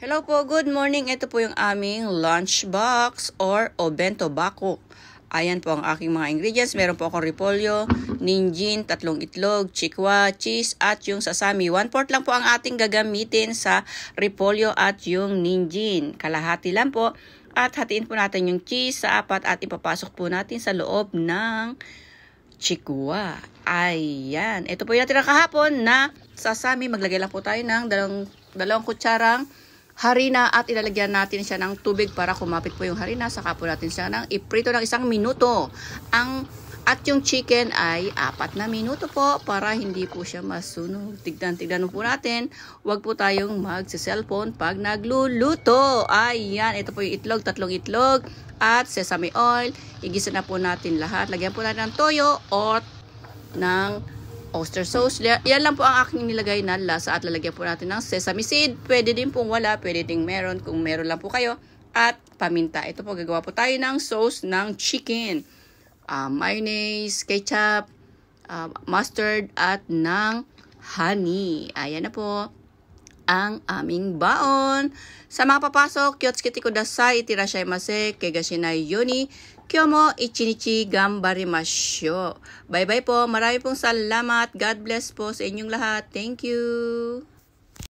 Hello po, good morning. Ito po yung aming lunch box or obento bako. Ayan po ang aking mga ingredients. Meron po akong repolyo, ninjin, 3 itlog, chikwa, cheese, at yung sasami. 1/4 lang po ang ating gagamitin sa repolyo at yung ninjin. Kalahati lang po. At hatiin po natin yung cheese sa 4 at ipapasok po natin sa loob ng chikwa. Ayan. Ito po yung natira kahapon na sasami. Maglagay lang po tayo ng dalawang kutsarang harina at ilalagyan natin siya ng tubig para kumapit po yung harina. Saka po natin siya ng iprito ng 1 minuto. At yung chicken ay 4 na minuto po para hindi po siya masunog. Tignan po natin. Huwag po tayong magse-cellphone pag nagluluto. Ayan, ito po yung itlog, 3 itlog at sesame oil. Igisa na po natin lahat. Lagyan po natin ng toyo or ng oyster sauce. Yan lang po ang aking nilagay na lasa at lalagyan po natin ng sesame seed. Pwede din pong wala, pwede din meron kung meron lang po kayo. At paminta. Ito po, gagawa po tayo ng sauce ng chicken. Mayonnaise, ketchup, mustard at ng honey. Ayan na po ang aming baon. Sa mga papasok, kyotsuke kudasai, itirashaimase, kegashinai yoni, kyomo ichinichi gambarimasyo. Bye-bye po. Marami pong salamat. God bless po sa inyong lahat. Thank you.